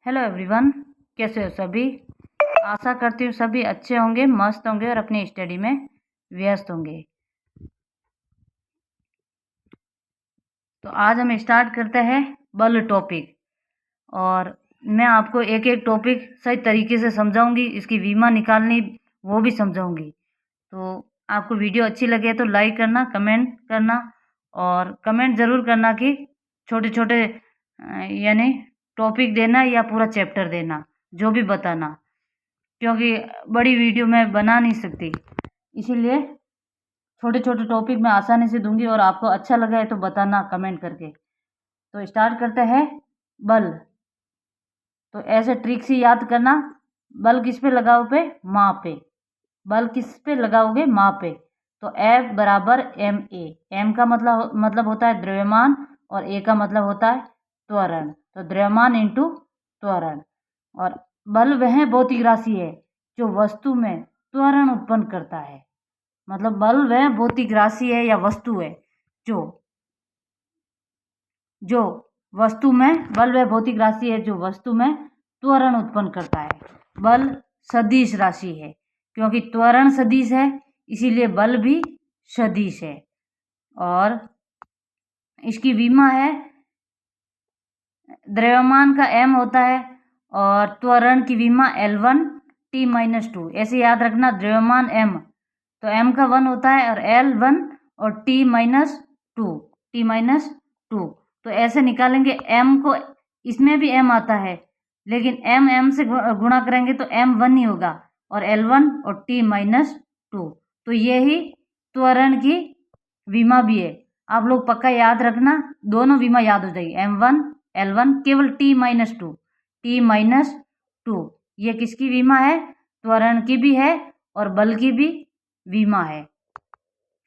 Hello everyone, कैसे हो सभी। आशा करती हूँ सभी अच्छे होंगे, मस्त होंगे और अपनी स्टडी में व्यस्त होंगे। तो आज हम स्टार्ट करते हैं बल टॉपिक। और मैं आपको एक एक टॉपिक सही तरीके से समझाऊंगी, इसकी वीमा निकालनी वो भी समझाऊंगी। तो आपको वीडियो अच्छी लगे तो लाइक करना, कमेंट करना और कमेंट ज़रूर करना कि छोटे छोटे यानी टॉपिक देना या पूरा चैप्टर देना, जो भी बताना, क्योंकि बड़ी वीडियो मैं बना नहीं सकती, इसीलिए छोटे छोटे टॉपिक मैं आसानी से दूंगी और आपको अच्छा लगा है तो बताना कमेंट करके। तो स्टार्ट करते हैं बल। तो ऐसे ट्रिक से याद करना, बल किस पे लगाओ पे, माँ पे। बल किस पे लगाओगे, माँ पे। तो F बराबर एम ए। एम का मतलब होता है द्रव्यमान और ए का मतलब होता है त्वरण। तो द्रव्यमान इंटू त्वरण। और बल वह भौतिक राशि है जो वस्तु में त्वरण उत्पन्न करता है। मतलब बल वह भौतिक राशि है या वस्तु है जो जो वस्तु में, बल वह भौतिक राशि है जो वस्तु में त्वरण उत्पन्न करता है। बल सदिश राशि है, क्योंकि त्वरण सदिश है इसीलिए बल भी सदिश है। और इसकी विमा है, द्रव्यमान का m होता है और त्वरण की विमा L1 T-2। ऐसे याद रखना, द्रव्यमान m तो m का 1 होता है और L1 और T-2। तो ऐसे निकालेंगे m को, इसमें भी m आता है लेकिन m से गुणा करेंगे तो m 1 ही होगा और L1 और T-2। तो यही त्वरण की विमा भी है। आप लोग पक्का याद रखना, दोनों विमा याद हो जाएगी, M1 L1 केवल T-2। ये किसकी विमा है, त्वरण की भी है और बल की भी विमा है।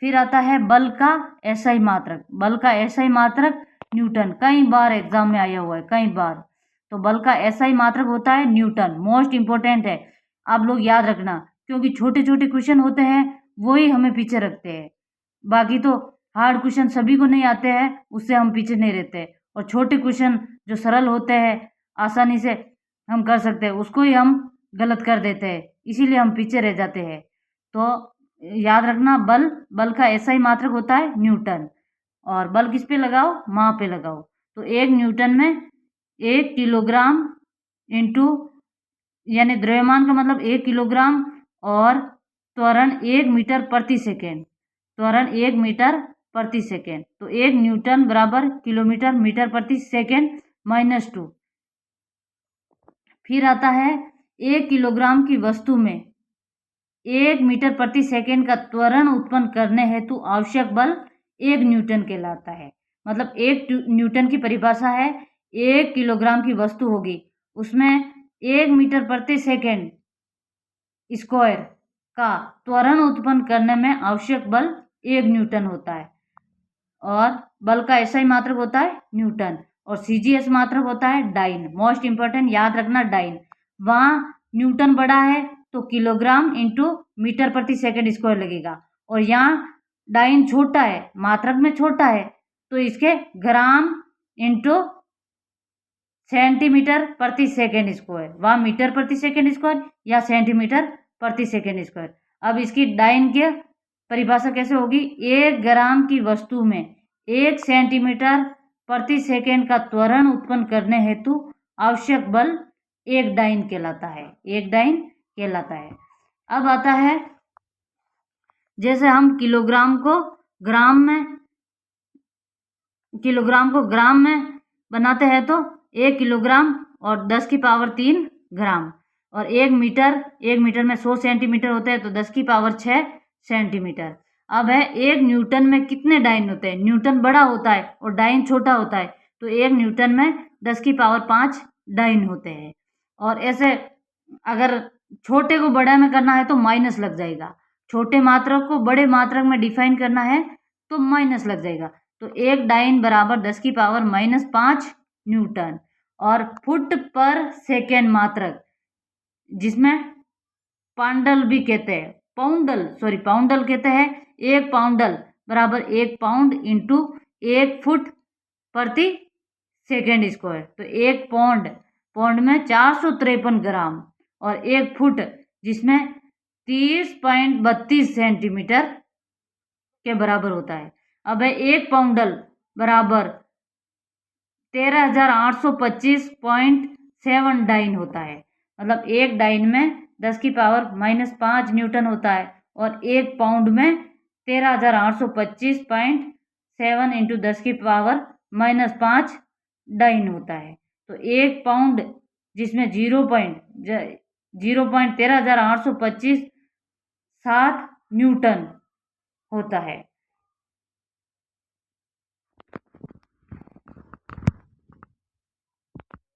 फिर आता है बल का एसआई मात्रक। बल का एसआई मात्रक न्यूटन, कई बार एग्जाम में आया हुआ है, कई बार। तो बल का एसआई मात्रक होता है न्यूटन। मोस्ट इंपॉर्टेंट है, आप लोग याद रखना, क्योंकि छोटे छोटे क्वेश्चन होते हैं वही हमें पीछे रखते हैं। बाकी तो हार्ड क्वेश्चन सभी को नहीं आते हैं, उससे हम पीछे नहीं रहते। और छोटे क्वेश्चन जो सरल होते हैं, आसानी से हम कर सकते हैं, उसको ही हम गलत कर देते हैं, इसीलिए हम पीछे रह जाते हैं। तो याद रखना, बल का एसआई मात्रक होता है न्यूटन। और बल किस पे लगाओ, माँ पे लगाओ। तो 1 न्यूटन में 1 किलोग्राम इंटू, यानी द्रव्यमान का मतलब 1 किलोग्राम और त्वरण 1 मीटर प्रति सेकेंड। त्वरण 1 मीटर प्रति सेकेंड। तो 1 न्यूटन बराबर किलोमीटर मीटर प्रति सेकेंड -2। फिर आता है 1 किलोग्राम की वस्तु में 1 मीटर प्रति सेकेंड का त्वरण उत्पन्न करने हेतु आवश्यक बल 1 न्यूटन कहलाता है। मतलब 1 न्यूटन की परिभाषा है, 1 किलोग्राम की वस्तु होगी, उसमें 1 मीटर प्रति सेकेंड स्क्वायर का त्वरण उत्पन्न करने में आवश्यक बल 1 न्यूटन होता है। और बल का एसआई मात्रक होता है न्यूटन और सीजीएस मात्रक होता है डाइन। मोस्ट इंपॉर्टेंट, याद रखना डाइन। वहाँ न्यूटन बड़ा है तो किलोग्राम इंटू मीटर प्रति सेकेंड स्क्वायर लगेगा, और यहाँ डाइन छोटा है, मात्रक में छोटा है, तो इसके ग्राम इंटू सेंटीमीटर प्रति सेकेंड स्क्वायर। वहाँ मीटर प्रति सेकेंड स्क्वायर या सेंटीमीटर प्रति सेकेंड स्क्वायर। अब इसकी डाइन की परिभाषा कैसे होगी, 1 ग्राम की वस्तु में 1 सेंटीमीटर प्रति सेकेंड का त्वरण उत्पन्न करने हेतु आवश्यक बल 1 डाइन कहलाता है। 1 डाइन कहलाता है। अब आता है, जैसे हम किलोग्राम को ग्राम में बनाते हैं, तो 1 किलोग्राम और 10⁻³ ग्राम। और 1 मीटर में 100 सेंटीमीटर होते हैं, तो 10⁻6 सेंटीमीटर। अब है 1 न्यूटन में कितने डाइन होते हैं। न्यूटन बड़ा होता है और डाइन छोटा होता है, तो 1 न्यूटन में 10⁵ डाइन होते हैं। और ऐसे अगर छोटे को बड़ा में करना है तो माइनस लग जाएगा, छोटे मात्रक को बड़े मात्रक में डिफाइन करना है तो माइनस लग जाएगा। तो 1 डाइन बराबर 10⁻⁻5 न्यूटन। और फुट पर सेकेंड मात्रक, जिसमें पाउंडल भी कहते हैं, पाउंडल कहते हैं। 1 पाउंडल बराबर 1 पाउंड इंटू 1 फुट प्रति सेकेंड स्क्वायर। तो 1 पौंड पाउंड में 453 ग्राम, और 1 फुट जिसमें 30.32 सेंटीमीटर के बराबर होता है। अब है 1 पाउंडल बराबर 13,825.7 डाइन होता है। मतलब 1 डाइन में 10 की पावर -5 न्यूटन होता है, और 1 पाउंड में 13,825.7 इंटू 10 की पावर -5 डाइन होता है। तो 1 पाउंड जिसमें 0.13,825 7 न्यूटन होता है।